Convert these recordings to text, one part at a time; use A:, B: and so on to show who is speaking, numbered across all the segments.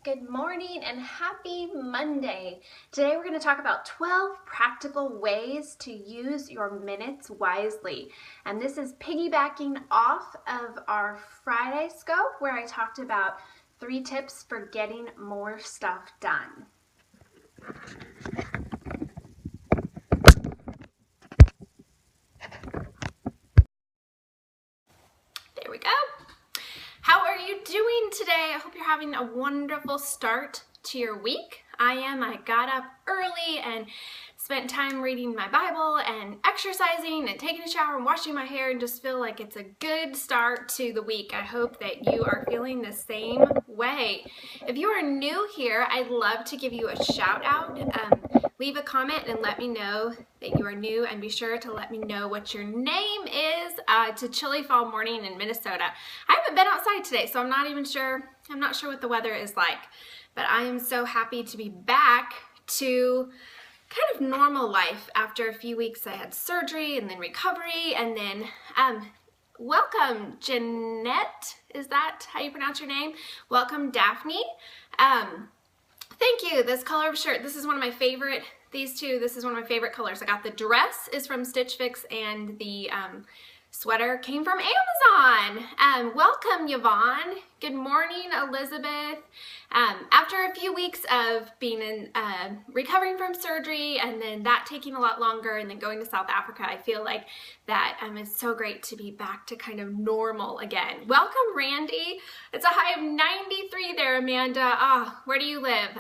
A: Good morning and happy Monday. Today we're going to talk about 12 practical ways to use your minutes wisely. And this is piggybacking off of our Friday scope where I talked about 3 tips for getting more stuff done. There we go. How are you doing today? I hope you're having a wonderful start to your week. I got up early and spent time reading my Bible and exercising and taking a shower and washing my hair and just feel like it's a good start to the week. I hope that you are feeling the same way. If you are new here, I'd love to give you a shout out. Leave a comment and let me know that you are new, and be sure to let me know what your name is. It's a chilly fall morning in Minnesota. I haven't been outside today, so I'm not sure what the weather is like, but I am so happy to be back to kind of normal life after a few weeks. I had surgery and then recovery, and then welcome Jeanette, is that how you pronounce your name? Welcome Daphne. Thank you. This color of shirt, this is one of my favorite, this is one of my favorite colors. I got the dress is from Stitch Fix, and the sweater came from Amazon. Welcome Yvonne. Good morning Elizabeth. After a few weeks of being in recovering from surgery and then that taking a lot longer and then going to South Africa, I feel like that it's so great to be back to kind of normal again. Welcome Randy. It's a high of 93 there, Amanda. Where do you live?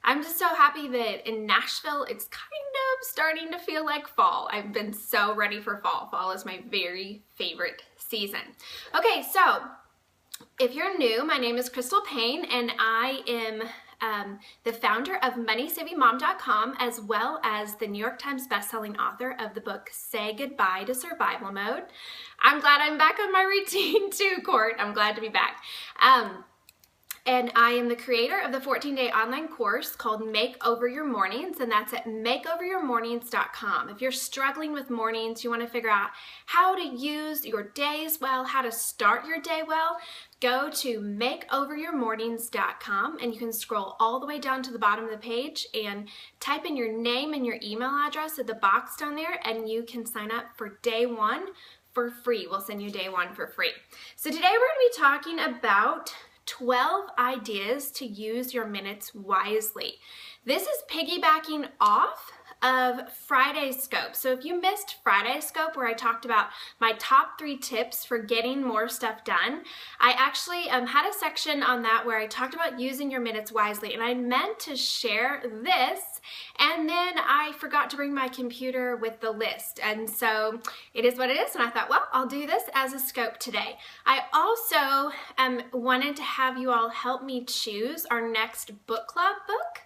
A: I'm just so happy that in Nashville, it's kind of starting to feel like fall. I've been so ready for fall. Fall is my very favorite season. Okay, so if you're new, my name is Crystal Payne, and I am the founder of MoneySavingMom.com, as well as the New York Times bestselling author of the book Say Goodbye to Survival Mode. I'm glad I'm back on my routine too, Court. I'm glad to be back. And I am the creator of the 14-day online course called Make Over Your Mornings, and that's at makeoveryourmornings.com. If you're struggling with mornings, you want to figure out how to use your days well, how to start your day well, go to makeoveryourmornings.com, and you can scroll all the way down to the bottom of the page and type in your name and your email address at the box down there, and you can sign up for day 1 for free. We'll send you day 1 for free. So today we're going to be talking about 12 ideas to use your minutes wisely. This is piggybacking off of Friday's scope. So if you missed Friday's scope where I talked about my top 3 tips for getting more stuff done, I actually had a section on that where I talked about using your minutes wisely, and I meant to share this, and then I forgot to bring my computer with the list, and so it is what it is, and I thought, well, I'll do this as a scope today. I also wanted to have you all help me choose our next book club book,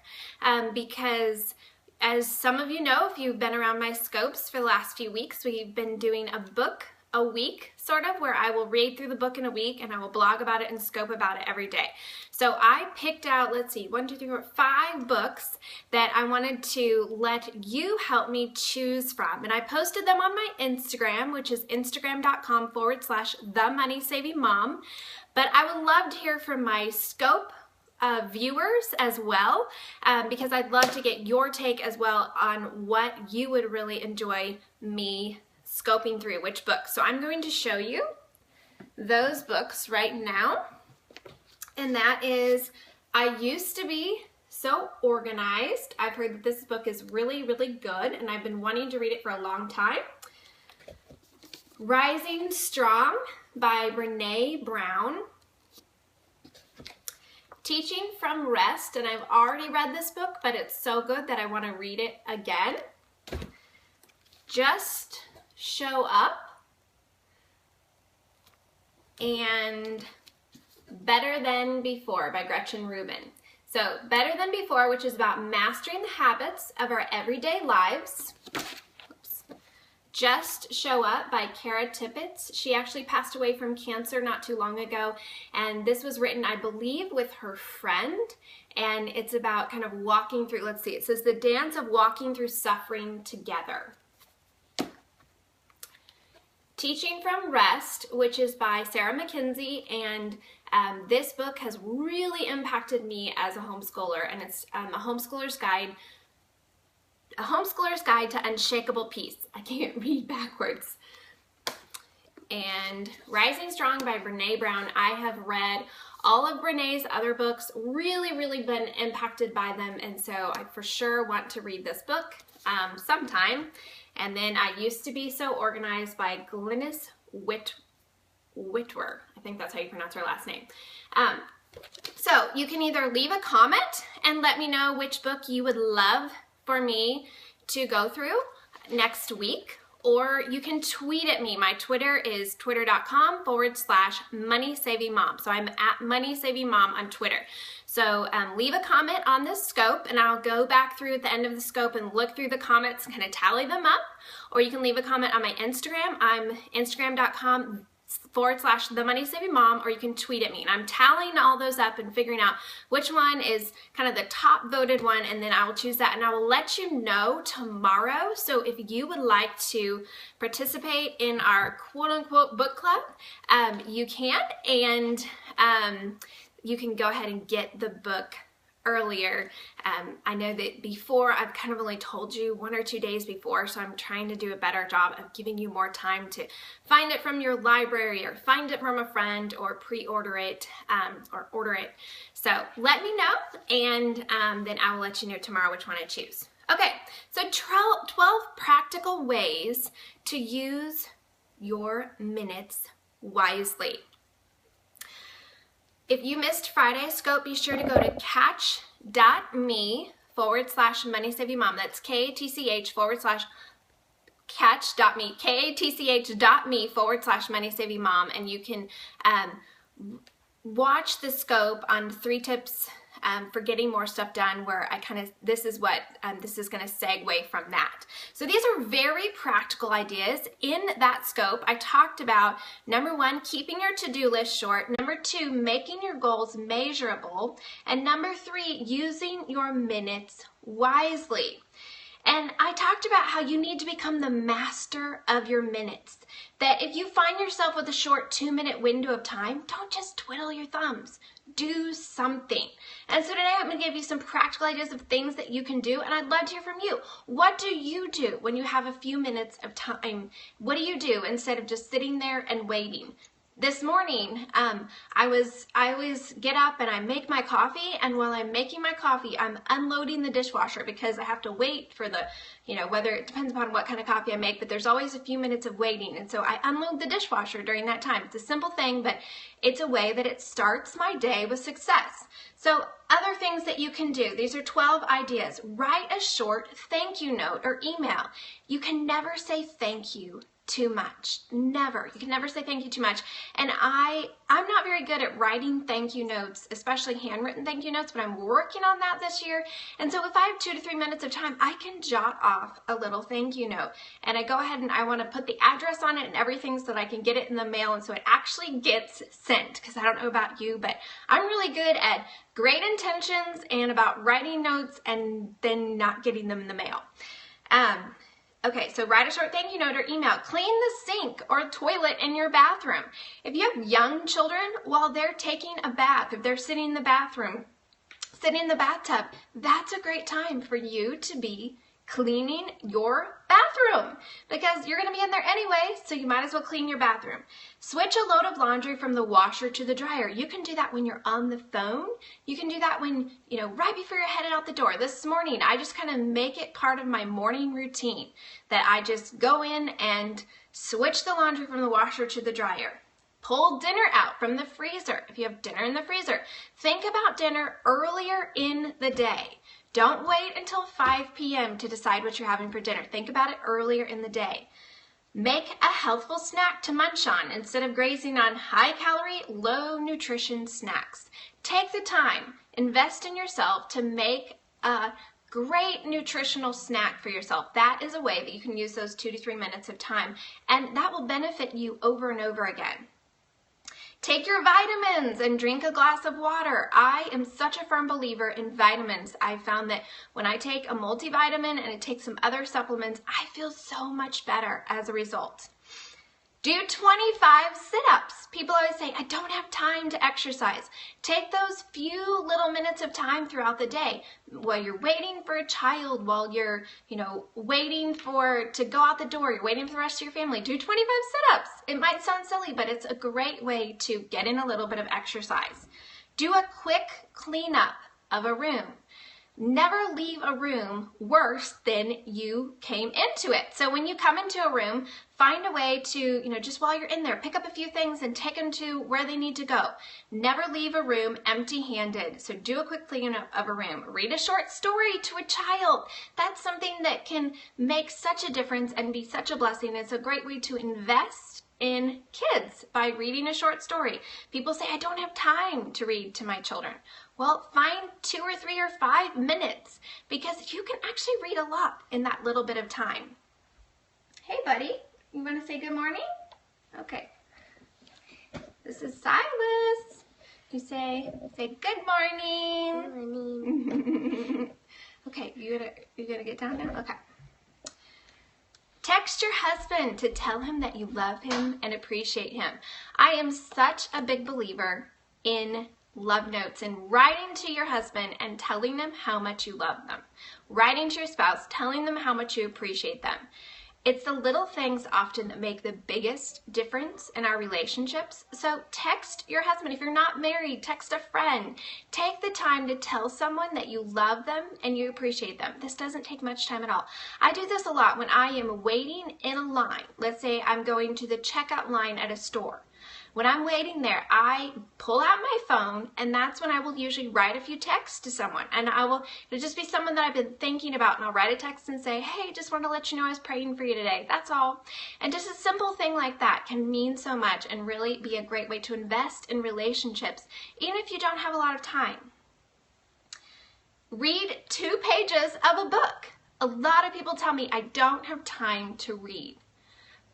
A: because as some of you know, if you've been around my scopes for the last few weeks, we've been doing a book a week, sort of, where I will read through the book in a week and I will blog about it and scope about it every day. So I picked out, let's see, 1, 2, 3, 4, 5 books that I wanted to let you help me choose from. And I posted them on my Instagram, which is instagram.com/themoneysavingmom. But I would love to hear from my scope viewers as well, because I'd love to get your take as well on what you would really enjoy me scoping through, which books. So I'm going to show you those books right now, and that is I Used to Be So Organized. I've heard that this book is really, really good, and I've been wanting to read it for a long time. Rising Strong by Brene Brown. Teaching from Rest, and I've already read this book, but it's so good that I want to read it again. Just Show Up, and Better Than Before by Gretchen Rubin. So Better Than Before, which is about mastering the habits of our everyday lives. Just Show Up by Kara Tippett. She actually passed away from cancer not too long ago, and this was written, I believe, with her friend, and it's about kind of walking through, let's see, it says the dance of walking through suffering together. Teaching from Rest, which is by Sarah McKenzie and This book has really impacted me as a homeschooler, and it's A Homeschooler's Guide to Unshakable Peace. I can't read backwards. And Rising Strong by Brene Brown. I have read all of Brene's other books, really been impacted by them, and so I for sure want to read this book sometime. And then I Used to Be So Organized by Glynis Whitwer. I think that's how you pronounce her last name. So you can either leave a comment and let me know which book you would love for me to go through next week, or you can tweet at me. My Twitter is twitter.com/MoneySavingMom. So I'm at MoneySavingMom on Twitter. So leave a comment on this scope, and I'll go back through at the end of the scope and look through the comments and kind of tally them up. Or you can leave a comment on my Instagram. I'm Instagram.com/TheMoneySavingMom, or you can tweet at me. And I'm tallying all those up and figuring out which one is kind of the top voted one, and then I will choose that, and I will let you know tomorrow. So if you would like to participate in our quote-unquote book club, you can, and you can go ahead and get the book earlier. I know that before I've kind of only told you 1 or 2 days before, so I'm trying to do a better job of giving you more time to find it from your library or find it from a friend or pre-order it or order it. So let me know, and then I will let you know tomorrow which one I choose. Okay, so 12 practical ways to use your minutes wisely. If you missed Friday's scope, be sure to go to catch.me/MoneySavingMom. That's KATCH.me, KATCH.me/MoneySavingMom, and you can watch the scope on 3 tips for getting more stuff done, where this is going to segue from that. So these are very practical ideas. In that scope, I talked about number 1, keeping your to-do list short, number 2, making your goals measurable, and number 3, using your minutes wisely. And I talked about how you need to become the master of your minutes. That if you find yourself with a short 2-minute window of time, don't just twiddle your thumbs. Do something. And so today I'm going to give you some practical ideas of things that you can do, and I'd love to hear from you. What do you do when you have a few minutes of time? What do you do instead of just sitting there and waiting? This morning, I always get up and I make my coffee, and while I'm making my coffee, I'm unloading the dishwasher because I have to wait for the, whether it depends upon what kind of coffee I make, but there's always a few minutes of waiting, and so I unload the dishwasher during that time. It's a simple thing, but it's a way that it starts my day with success. So other things that you can do, these are 12 ideas. Write a short thank you note or email. You can never say thank you too much. Never. You can never say thank you too much. And I'm not very good at writing thank you notes, especially handwritten thank you notes, but I'm working on that this year. And so if I have 2 to 3 minutes of time, I can jot off a little thank you note. And I go ahead and I want to put the address on it and everything so that I can get it in the mail, and so it actually gets sent. Because I don't know about you, but I'm really good at great intentions and about writing notes and then not getting them in the mail. Okay, so write a short thank you note or email. Clean the sink or toilet in your bathroom. If you have young children, while they're taking a bath, if they're sitting in the bathroom, sitting in the bathtub, that's a great time for you to be cleaning your bathroom, because you're going to be in there anyway, so you might as well clean your bathroom. Switch a load of laundry from the washer to the dryer. You can do that when you're on the phone. You can do that when, right before you're headed out the door. This morning, I just kind of make it part of my morning routine that I just go in and switch the laundry from the washer to the dryer. Pull dinner out from the freezer. If you have dinner in the freezer, think about dinner earlier in the day. Don't wait until 5 p.m. to decide what you're having for dinner. Think about it earlier in the day. Make a healthful snack to munch on instead of grazing on high-calorie, low-nutrition snacks. Take the time, invest in yourself to make a great nutritional snack for yourself. That is a way that you can use those 2 to 3 minutes of time, and that will benefit you over and over again. Take your vitamins and drink a glass of water. I am such a firm believer in vitamins. I found that when I take a multivitamin and I take some other supplements, I feel so much better as a result. Do 25 sit-ups. People always say, I don't have time to exercise. Take those few little minutes of time throughout the day while you're waiting for a child, while you're, waiting to go out the door, you're waiting for the rest of your family. Do 25 sit-ups. It might sound silly, but it's a great way to get in a little bit of exercise. Do a quick cleanup of a room. Never leave a room worse than you came into it. So when you come into a room, find a way to, just while you're in there, pick up a few things and take them to where they need to go. Never leave a room empty-handed. So do a quick cleanup of a room. Read a short story to a child. That's something that can make such a difference and be such a blessing. It's a great way to invest in kids by reading a short story. People say, I don't have time to read to my children. Well, find 2 or 3 or 5 minutes, because you can actually read a lot in that little bit of time. Hey, buddy, you want to say good morning? Okay. This is Silas. You say good morning.
B: Good morning.
A: Okay, you gonna get down now? Okay. Text your husband to tell him that you love him and appreciate him. I am such a big believer in love notes and writing to your husband and telling them how much you love them. Writing to your spouse, telling them how much you appreciate them. It's the little things often that make the biggest difference in our relationships. So text your husband. If you're not married, text a friend. Take the time to tell someone that you love them and you appreciate them. This doesn't take much time at all. I do this a lot when I am waiting in a line. Let's say I'm going to the checkout line at a store. When I'm waiting there, I pull out my phone, and that's when I will usually write a few texts to someone. And it'll just be someone that I've been thinking about, and I'll write a text and say, hey, just wanted to let you know I was praying for you today. That's all. And just a simple thing like that can mean so much and really be a great way to invest in relationships, even if you don't have a lot of time. Read 2 pages of a book. A lot of people tell me I don't have time to read.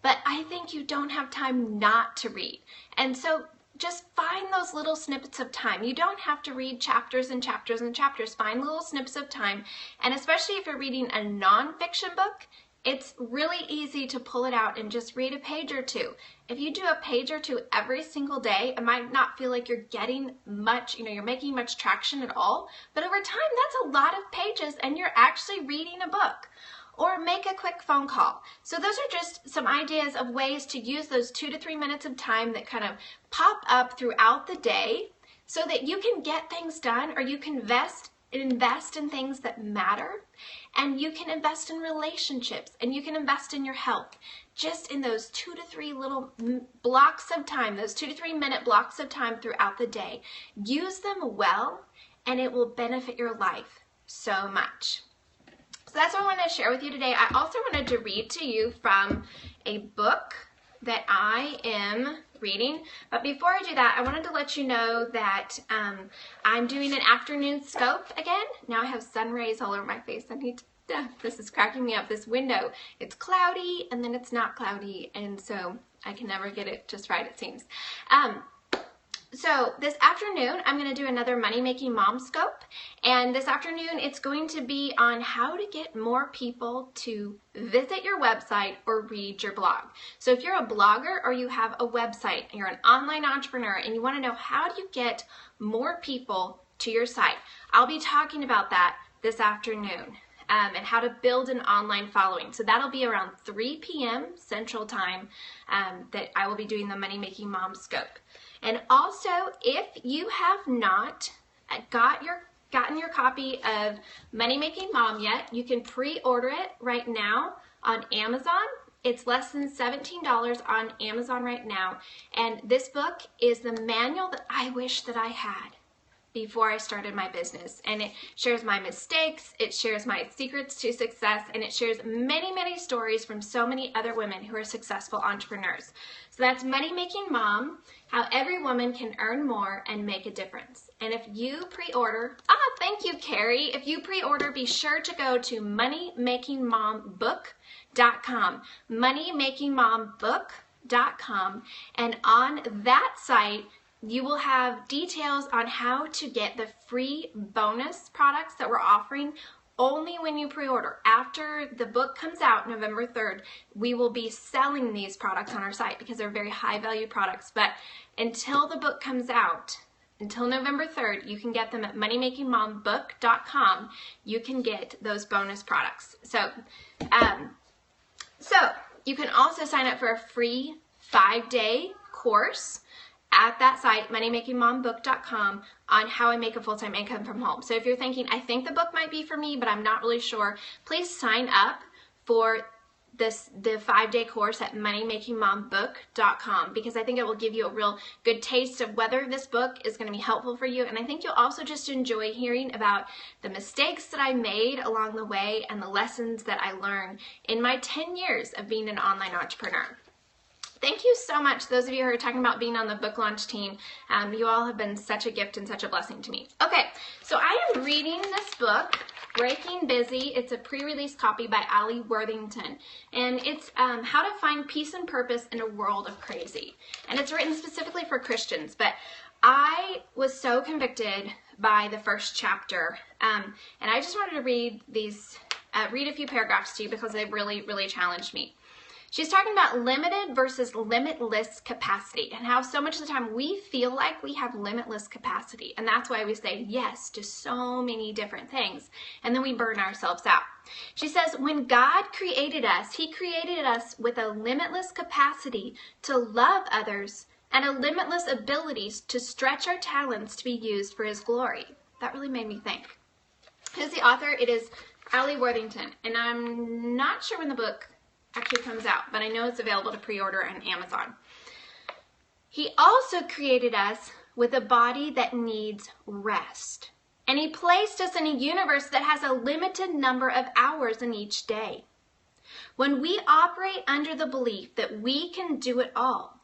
A: But I think you don't have time not to read. And so just find those little snippets of time. You don't have to read chapters and chapters and chapters. Find little snippets of time. And especially if you're reading a nonfiction book, it's really easy to pull it out and just read a page or 2. If you do a page or 2 every single day, it might not feel like you're getting much, you're making much traction at all. But over time, that's a lot of pages and you're actually reading a book. Or make a quick phone call. So those are just some ideas of ways to use those 2 to 3 minutes of time that kind of pop up throughout the day so that you can get things done, or you can invest in things that matter, and you can invest in relationships, and you can invest in your health. Just in those 2 to 3 little blocks of time, those 2 to 3 minute blocks of time throughout the day. Use them well, and it will benefit your life so much. So that's what I want to share with you today. I also wanted to read to you from a book that I am reading. But before I do that, I wanted to let you know that I'm doing an afternoon scope again. Now I have sun rays all over my face. This is cracking me up. This window, it's cloudy and then it's not cloudy. And so I can never get it just right, it seems. So this afternoon, I'm going to do another Money Making Mom scope. And this afternoon, it's going to be on how to get more people to visit your website or read your blog. So if you're a blogger or you have a website, and you're an online entrepreneur, and you want to know how do you get more people to your site, I'll be talking about that this afternoon. And how to build an online following. So that'll be around 3 p.m. Central Time that I will be doing the Money Making Mom scope. And also, if you have not gotten your copy of Money Making Mom yet, you can pre-order it right now on Amazon. It's less than $17 on Amazon right now. And this book is the manual that I wish that I had before I started my business. And it shares my mistakes, it shares my secrets to success, and it shares many, many stories from so many other women who are successful entrepreneurs. So that's Money Making Mom, How Every Woman Can Earn More and Make a Difference. And if you pre-order, thank you, Carrie. If you pre-order, be sure to go to moneymakingmombook.com, moneymakingmombook.com, and on that site, you will have details on how to get the free bonus products that we're offering only when you pre-order. After the book comes out November 3rd, we will be selling these products on our site because they're very high value products. But until the book comes out, until November 3rd, you can get them at MoneyMakingMomBook.com. You can get those bonus products. So you can also sign up for a free 5-day course at that site, MoneyMakingMomBook.com, on how I make a full-time income from home. So if you're thinking, I think the book might be for me, but I'm not really sure, please sign up for the 5-day course at MoneyMakingMomBook.com, because I think it will give you a real good taste of whether this book is going to be helpful for you. And I think you'll also just enjoy hearing about the mistakes that I made along the way and the lessons that I learned in my 10 years of being an online entrepreneur. Thank you so much, those of you who are talking about being on the book launch team. You all have been such a gift and such a blessing to me. Okay, so I am reading this book, Breaking Busy. It's a pre-release copy by Ali Worthington, and it's how to find peace and purpose in a world of crazy. And it's written specifically for Christians, but I was so convicted by the first chapter, and I just wanted to read a few paragraphs to you because they really, really challenged me. She's talking about limited versus limitless capacity, and how so much of the time we feel like we have limitless capacity, and that's why we say yes to so many different things, and then we burn ourselves out. She says, when God created us, He created us with a limitless capacity to love others and a limitless ability to stretch our talents to be used for His glory. That really made me think. Who's the author? It is Ali Worthington, and I'm not sure when the book actually comes out, but I know it's available to pre-order on Amazon. He also created us with a body that needs rest, and He placed us in a universe that has a limited number of hours in each day. When we operate under the belief that we can do it all,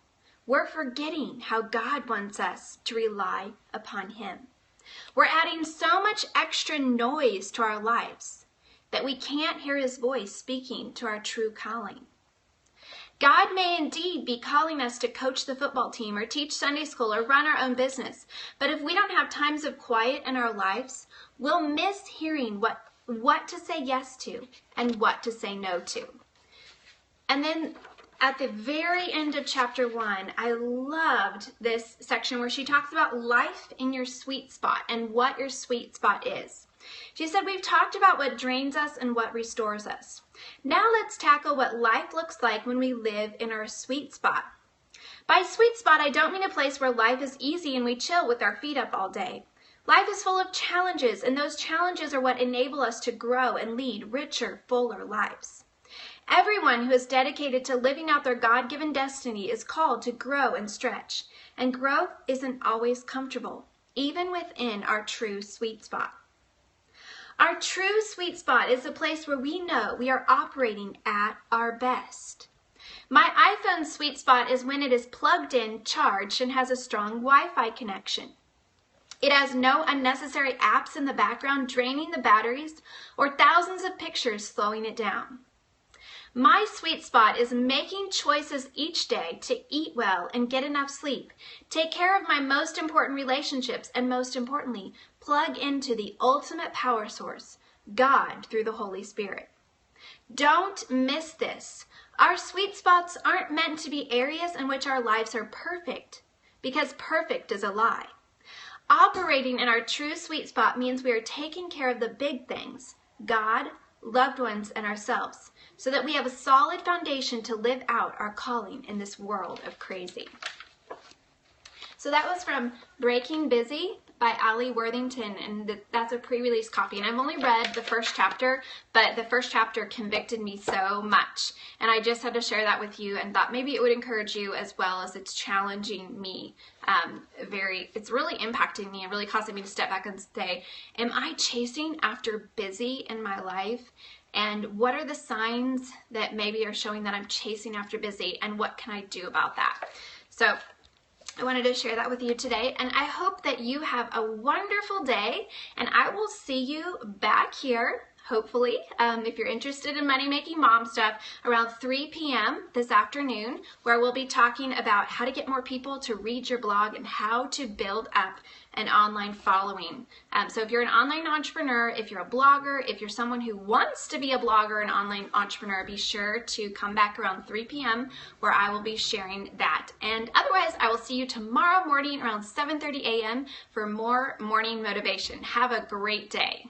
A: we're forgetting how God wants us to rely upon Him. We're adding so much extra noise to our lives that we can't hear His voice speaking to our true calling. God may indeed be calling us to coach the football team or teach Sunday school or run our own business, but if we don't have times of quiet in our lives, we'll miss hearing what to say yes to and what to say no to. And then at the very end of chapter 1, I loved this section where she talks about life in your sweet spot and what your sweet spot is. She said, we've talked about what drains us and what restores us. Now let's tackle what life looks like when we live in our sweet spot. By sweet spot, I don't mean a place where life is easy and we chill with our feet up all day. Life is full of challenges, and those challenges are what enable us to grow and lead richer, fuller lives. Everyone who is dedicated to living out their God-given destiny is called to grow and stretch. And growth isn't always comfortable, even within our true sweet spot. Our true sweet spot is a place where we know we are operating at our best. My iPhone sweet spot is when it is plugged in, charged, and has a strong Wi-Fi connection. It has no unnecessary apps in the background draining the batteries or thousands of pictures slowing it down. My sweet spot is making choices each day to eat well and get enough sleep, take care of my most important relationships, and most importantly, plug into the ultimate power source, God, through the Holy Spirit. Don't miss this. Our sweet spots aren't meant to be areas in which our lives are perfect, because perfect is a lie. Operating in our true sweet spot means we are taking care of the big things, God, loved ones, and ourselves, so that we have a solid foundation to live out our calling in this world of crazy. So that was from Breaking Busy by Ali Worthington, and that's a pre-release copy. And I've only read the first chapter, but the first chapter convicted me so much. And I just had to share that with you and thought maybe it would encourage you as well, as it's challenging me. It's really impacting me and really causing me to step back and say, am I chasing after busy in my life? And what are the signs that maybe are showing that I'm chasing after busy, and what can I do about that? So I wanted to share that with you today, and I hope that you have a wonderful day, and I will see you back here hopefully, if you're interested in Money Making Mom stuff, around 3 p.m. this afternoon, where we'll be talking about how to get more people to read your blog and how to build up an online following. So if you're an online entrepreneur, if you're a blogger, if you're someone who wants to be a blogger and online entrepreneur, be sure to come back around 3 p.m. where I will be sharing that. And otherwise, I will see you tomorrow morning around 7:30 a.m. for more morning motivation. Have a great day.